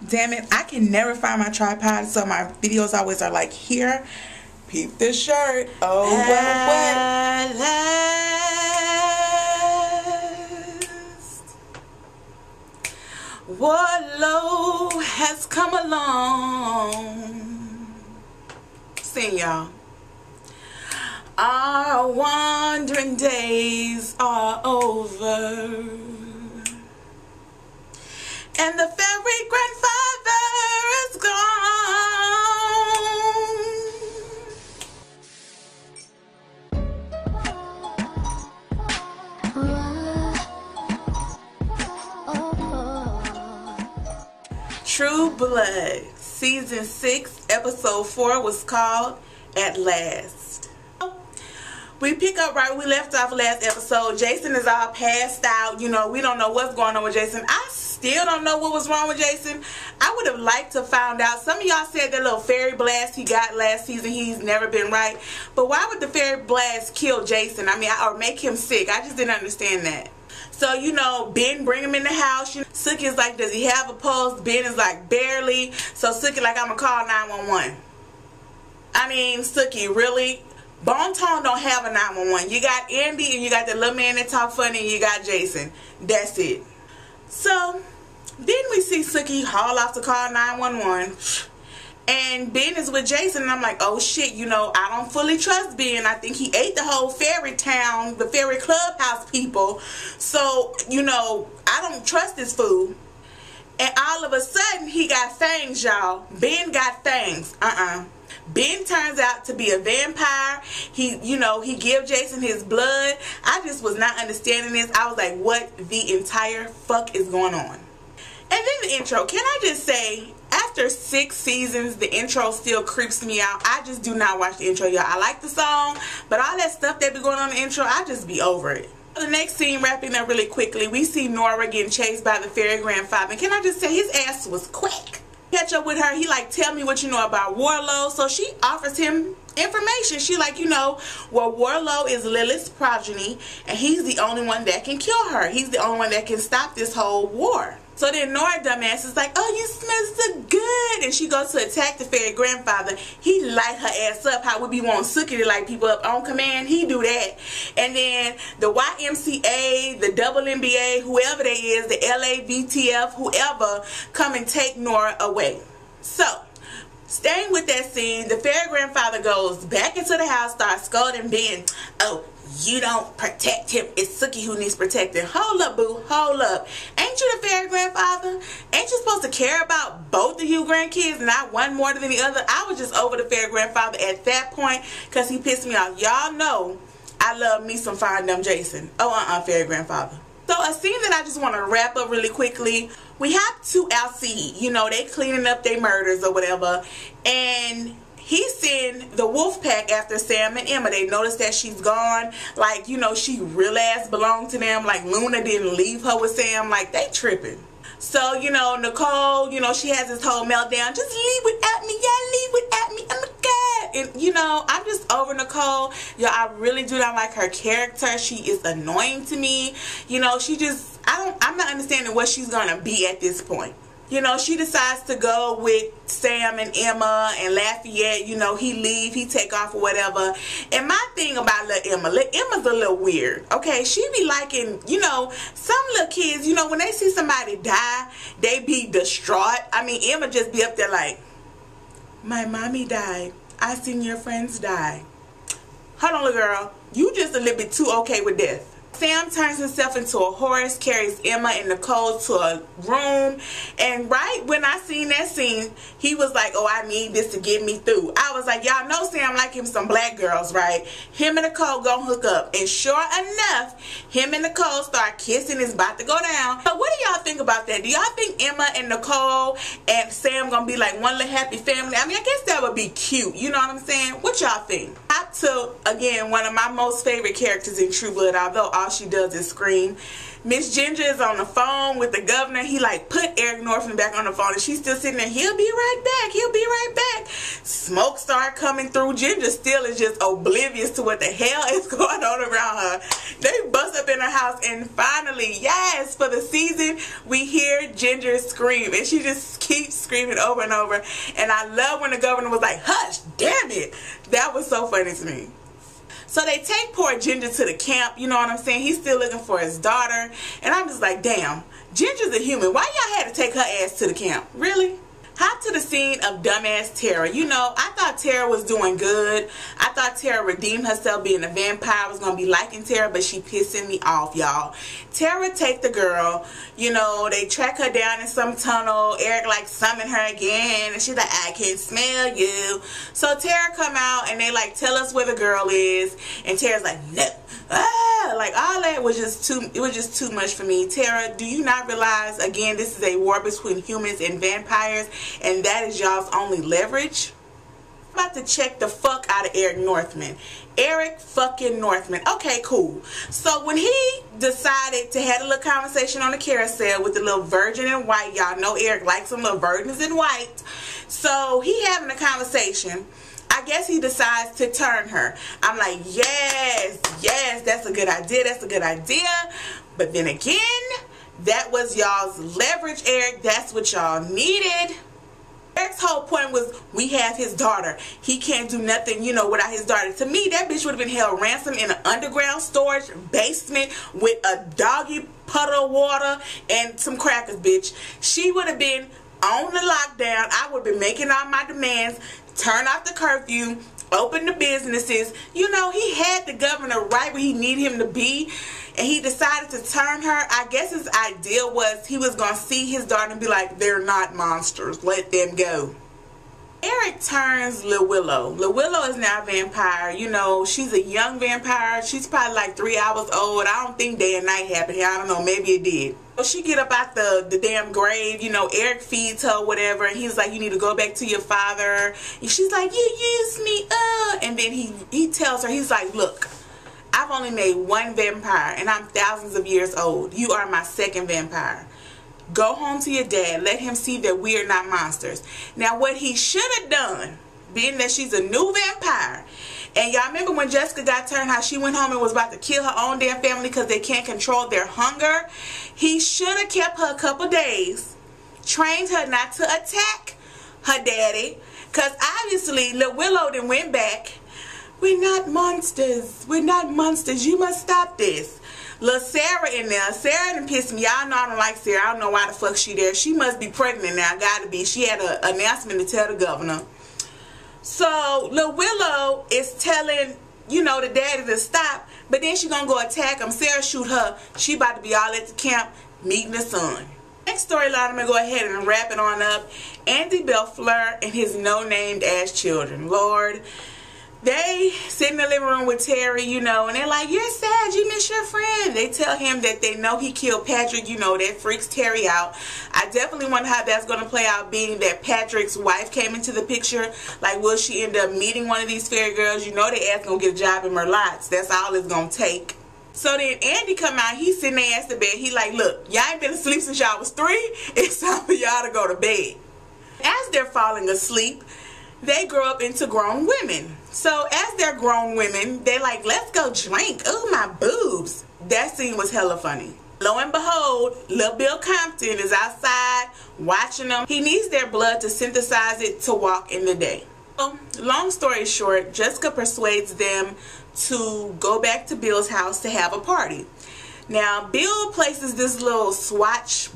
Damn it, I can never find my tripod, so my videos always are like, here, peep this shirt. Oh, well, what? Warlow has come along. Sing, y'all. Our wandering days are over, and the fairy grandfather is gone. True Blood Season 6 Episode 4 was called At Last. We pick up right where we left off last episode. Jason is all passed out. You know, we don't know what's going on with Jason. I still don't know what was wrong with Jason. I would have liked to find out. Some of y'all said that little fairy blast he got last season, he's never been right. But why would the fairy blast kill Jason? I mean, or make him sick? I just didn't understand that. So, you know, Ben bring him in the house. You know, Sookie's like, does he have a pulse? Ben is like, barely. So Sookie like, I'm going to call 911. I mean, Sookie, really? Bone Tone don't have a 911. You got Andy and you got the little man that talk funny and you got Jason. That's it. So, then we see Sookie haul off to call 911. And Ben is with Jason and I'm like, oh shit, you know, I don't fully trust Ben. I think he ate the whole fairy town, the fairy clubhouse people. So, you know, I don't trust this fool. And all of a sudden, he got fangs, y'all. Ben got fangs. Ben turns out to be a vampire. He, you know, he give Jason his blood. I just was not understanding this. I was like, what the entire fuck is going on? And then the intro. Can I just say, after 6 seasons, the intro still creeps me out. I just do not watch the intro, y'all. I like the song, but all that stuff that be going on in the intro, I just be over it. The next scene, wrapping up really quickly, we see Nora getting chased by the fairy grandfather. And can I just say, his ass was quick. Catch up with her, he like, tell me what you know about Warlow. So she offers him information. She like, you know, well, Warlow is Lilith's progeny and he's the only one that can kill her. He's the only one that can stop this whole war. So then Nora dumbass is like, oh, you smell so good, and she goes to attack the fairy grandfather. He light her ass up how we be wanting Sookie to light people up on command. He do that. And then the YMCA, the WNBA, whoever they is, the LAVTF, whoever, come and take Nora away. So, staying with that scene, the fairy grandfather goes back into the house, starts scolding Ben. Oh, you don't protect him. It's Sookie who needs protecting. Hold up, boo. Hold up. Ain't you the fairy grandfather? Ain't you supposed to care about both of you grandkids, not one more than the other? I was just over the fairy grandfather at that point because he pissed me off. Y'all know I love me some fine dumb Jason. Oh, fairy grandfather. So a scene that I just want to wrap up really quickly. We have to Alcide. You know, they cleaning up their murders or whatever. And he sent the wolf pack after Sam and Emma. They noticed that she's gone. Like, you know, she real ass belonged to them. Like, Luna didn't leave her with Sam. Like, they tripping. So, you know, Nicole, you know, she has this whole meltdown. Just leave without me. Yeah, leave without me. Oh my God. And, you know, I'm just over Nicole. Y'all, I really do not like her character. She is annoying to me. You know, she just, I'm not understanding what she's going to be at this point. You know, she decides to go with Sam and Emma and Lafayette. You know, he leave, he take off or whatever. And my thing about Emma's a little weird. Okay, she be liking, you know, some little kids, you know, when they see somebody die, they be distraught. I mean, Emma just be up there like, my mommy died. I seen your friends die. Hold on, little girl. You just a little bit too okay with death. Sam turns himself into a horse, carries Emma and Nicole to a room, and right when I seen that scene, he was like, oh, I need this to get me through. I was like, y'all know Sam like him some black girls, right? Him and Nicole gonna hook up, and sure enough, him and Nicole start kissing. It's about to go down. So what do y'all think about that? Do y'all think Emma and Nicole and Sam gonna be like one little happy family? I mean, I guess that would be cute, you know what I'm saying? What y'all think? Top to, again, one of my most favorite characters in True Blood, although all she does is scream. Miss Ginger is on the phone with the governor. He like put Eric Northman back on the phone and she's still sitting there. He'll be right back. He'll be right back. Smoke start coming through. Ginger still is just oblivious to what the hell is going on around her. They bust up in her house and finally, yes, for the season, we hear Ginger scream and she just keeps screaming over and over. And I love when the governor was like, hush, damn it. That was so funny to me. So they take poor Ginger to the camp, you know what I'm saying? He's still looking for his daughter. And I'm just like, damn, Ginger's a human. Why y'all had to take her ass to the camp? Really? Hop to the scene of dumbass Tara. You know, I thought Tara was doing good. I thought Tara redeemed herself being a vampire. I was going to be liking Tara, but she pissing me off, y'all. Tara take the girl. You know, they track her down in some tunnel. Eric, like, summon her again. And she's like, I can smell you. So Tara come out, and they, like, tell us where the girl is. And Tara's like, no. Like, all that was just too much for me. Tara, do you not realize, again, this is a war between humans and vampires, and that is y'all's only leverage? I'm about to check the fuck out of Eric Northman. Eric fucking Northman. Okay, cool. So when he decided to have a little conversation on the carousel with the little virgin in white, y'all know Eric likes some little virgins in white. So he having a conversation. I guess he decides to turn her. I'm like, yes, yes, that's a good idea. That's a good idea. But then again, that was y'all's leverage, Eric. That's what y'all needed. Eric's whole point was, we have his daughter. He can't do nothing, you know, without his daughter. To me, that bitch would have been held ransom in an underground storage basement with a doggy puddle of water and some crackers, bitch. She would have been on the lockdown. I would have been making all my demands. Turn off the curfew, open the businesses. You know, he had the governor right where he needed him to be, and he decided to turn her. I guess his idea was he was going to see his daughter and be like, they're not monsters, let them go. Eric turns Lil Willow. Lil Willow is now a vampire. You know, she's a young vampire. She's probably like 3 hours old. I don't think day and night happened here. I don't know, maybe it did. So she get up out the damn grave. You know, Eric feeds her, whatever, and he's like, you need to go back to your father. And she's like, you used me up. And then he tells her, he's like, look, I've only made one vampire, and I'm thousands of years old. You are my second vampire. Go home to your dad. Let him see that we are not monsters. Now, what he should have done, being that she's a new vampire, and y'all remember when Jessica got turned, how she went home and was about to kill her own damn family because they can't control their hunger? He should have kept her a couple days, trained her not to attack her daddy, because obviously Lil Willow then went back. We're not monsters. We're not monsters. You must stop this. Little Sarah in there. Sarah done pissed me. Y'all know I don't like Sarah. I don't know why the fuck she there. She must be pregnant now. Gotta be. She had an announcement to tell the governor. So Lil Willow is telling, you know, the daddy to stop, but then she gonna go attack him. Sarah shoot her. She about to be all at the camp meeting the son. Next storyline, I'm gonna go ahead and wrap it on up. Andy Bellfleur and his no-named ass children. Lord. They sit in the living room with Terry, you know, and they're like, you're sad, you miss your friend. They tell him that they know he killed Patrick, you know, that freaks Terry out. I definitely wonder how that's going to play out, being that Patrick's wife came into the picture. Like, will she end up meeting one of these fairy girls? You know they ass going to get a job in Merlotte's. That's all it's going to take. So then Andy come out, he's sitting there at the bed. He like, look, y'all ain't been asleep since y'all was 3. It's time for y'all to go to bed. As they're falling asleep, they grow up into grown women. So as they're grown women, they're like, let's go drink. Oh, my boobs. That scene was hella funny. Lo and behold, Lil Bill Compton is outside watching them. He needs their blood to synthesize it to walk in the day. So, long story short, Jessica persuades them to go back to Bill's house to have a party. Now, Bill places this little watch,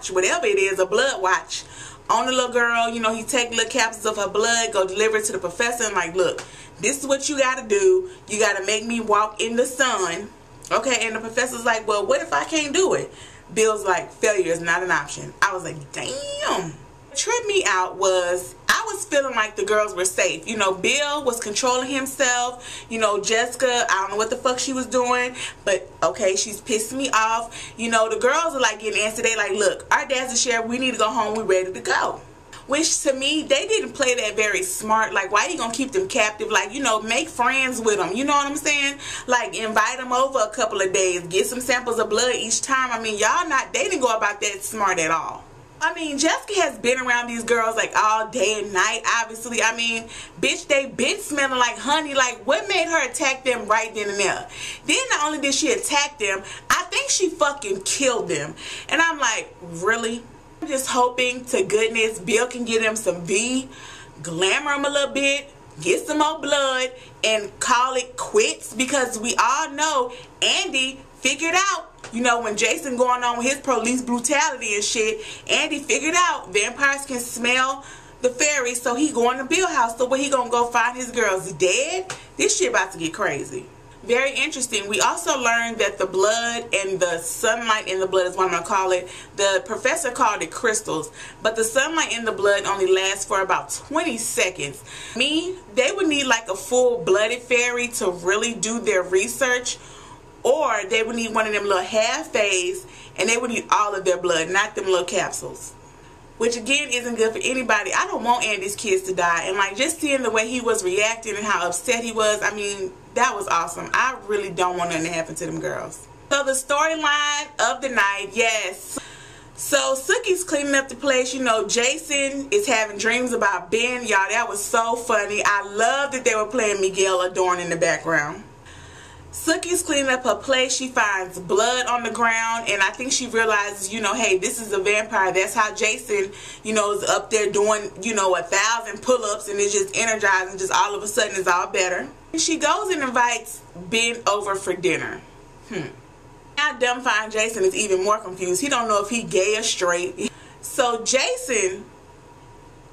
whatever it is, a blood watch, on the little girl. You know, he take little capsules of her blood, go deliver it to the professor, and like, look, this is what you got to do. You got to make me walk in the sun. Okay, and the professor's like, well, what if I can't do it? Bill's like, failure is not an option. I was like, damn. What tripped me out was, I was feeling like the girls were safe. You know, Bill was controlling himself. You know, Jessica, I don't know what the fuck she was doing, but okay, she's pissing me off. You know, the girls are like getting antsy. They like, look, our dad's a sheriff. We need to go home. We're ready to go. Which to me, they didn't play that very smart. Like, why you gonna keep them captive? Like, you know, make friends with them. You know what I'm saying? Like, invite them over a couple of days. Get some samples of blood each time. I mean, they didn't go about that smart at all. I mean, Jessica has been around these girls like all day and night, obviously. I mean, bitch, they been smelling like honey. Like, what made her attack them right then and there? Then not only did she attack them, I think she fucking killed them. And I'm like, really? I'm just hoping to goodness Bill can get him some V, glamour him a little bit, get some more blood, and call it quits. Because we all know Andy figured out, you know, when Jason going on with his police brutality and shit, Andy figured out vampires can smell the fairies, so he going to Bill house. So where he gonna go find his girls dead? This shit about to get crazy. Very interesting. We also learned that the blood and the sunlight in the blood is what I'm going to call it. The professor called it crystals. But the sunlight in the blood only lasts for about 20 seconds. They would need like a full-blooded fairy to really do their research. Or they would need one of them little half-phase, and they would need all of their blood, not them little capsules. Which again isn't good for anybody. I don't want Andy's kids to die. And like just seeing the way he was reacting and how upset he was, I mean, that was awesome. I really don't want nothing to happen to them girls. So the storyline of the night, yes. So Sookie's cleaning up the place. You know, Jason is having dreams about Ben. Y'all, that was so funny. I love that they were playing Miguel Adorn in the background. Sookie's cleaning up her place. She finds blood on the ground, and I think she realizes, you know, hey, this is a vampire. That's how Jason, you know, is up there doing, you know, 1,000 pull-ups, and it's just energized, and just all of a sudden it's all better. And she goes and invites Ben over for dinner. Now dumbfound Jason is even more confused. He don't know if he gay or straight. So Jason,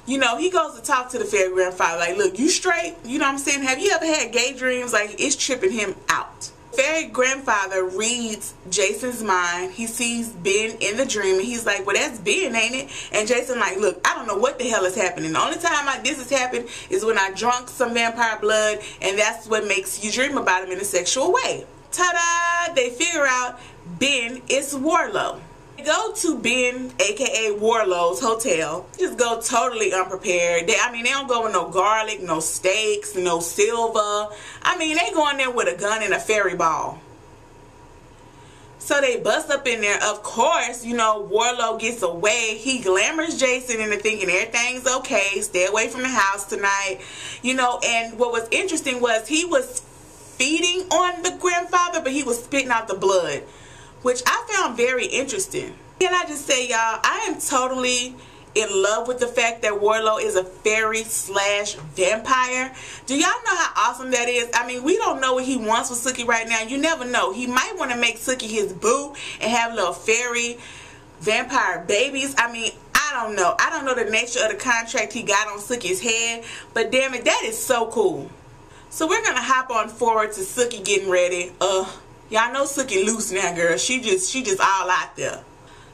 you know, he goes to talk to the fairy grandfather, like, look, you straight? You know what I'm saying? Have you ever had gay dreams? Like, it's tripping him out. Fairy grandfather reads Jason's mind. He sees Ben in the dream, and he's like, well, that's Ben, ain't it? And Jason like, look, I don't know what the hell is happening. The only time this has happened is when I drunk some vampire blood, and that's what makes you dream about him in a sexual way. Ta-da! They figure out Ben is Warlow. Go to Ben, aka Warlow's hotel. Just go totally unprepared. They don't go with no garlic, no steaks, no silver. I mean, they go in there with a gun and a fairy ball. So they bust up in there. Of course, you know, Warlow gets away. He glamours Jason into thinking everything's okay. Stay away from the house tonight. You know, and what was interesting was he was feeding on the grandfather, but he was spitting out the blood, which I found very interesting. Can I just say, y'all, I am totally in love with the fact that Warlow is a fairy slash vampire. Do y'all know how awesome that is? I mean, we don't know what he wants with Sookie right now. You never know. He might want to make Sookie his boo and have little fairy vampire babies. I mean, I don't know. I don't know the nature of the contract he got on Sookie's head, but damn it, that is so cool. So we're going to hop on forward to Sookie getting ready. Y'all know Sookie loose now, girl. She just all out there.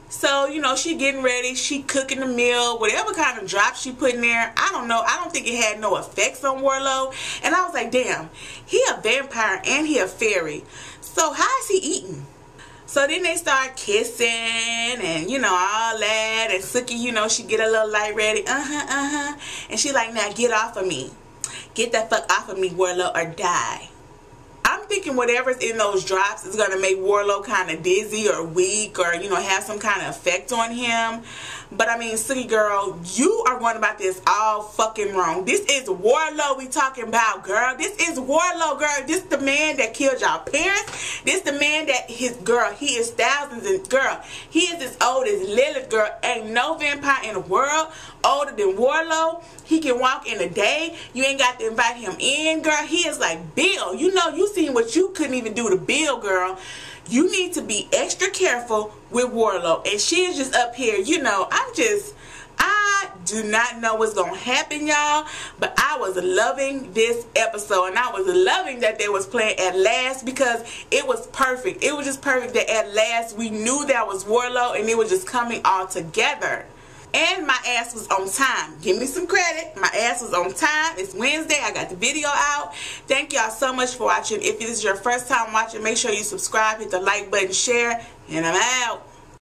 So, you know, she getting ready. She cooking the meal. Whatever kind of drop she put in there, I don't know. I don't think it had no effects on Warlow. And I was like, damn, he a vampire and he a fairy. So how is he eating? So then they start kissing and, you know, all that. And Sookie, you know, she get a little light ready. And she like, now get off of me. Get that fuck off of me, Warlow, or die. I'm thinking whatever's in those drops is going to make Warlow kind of dizzy or weak or, you know, have some kind of effect on him. But, I mean, Sookie girl, you are going about this all fucking wrong. This is Warlow we talking about, girl. This is Warlow, girl. This the man that killed y'all parents. This the man that, he is thousands and, girl, he is as old as Lilith, girl. Ain't no vampire in the world older than Warlow. He can walk in a day. You ain't got to invite him in, girl. He is like Bill. You know, you seen what you couldn't even do to Bill, girl. You need to be extra careful with Warlow. And she is just up here, you know, I do not know what's going to happen, y'all. But I was loving this episode. And I was loving that they was playing At Last because it was perfect. It was just perfect that at last we knew that was Warlow and it was just coming all together. And my ass was on time. Give me some credit. My ass was on time. It's Wednesday. I got the video out. Thank y'all so much for watching. If this is your first time watching, make sure you subscribe, hit the like button, share, and I'm out.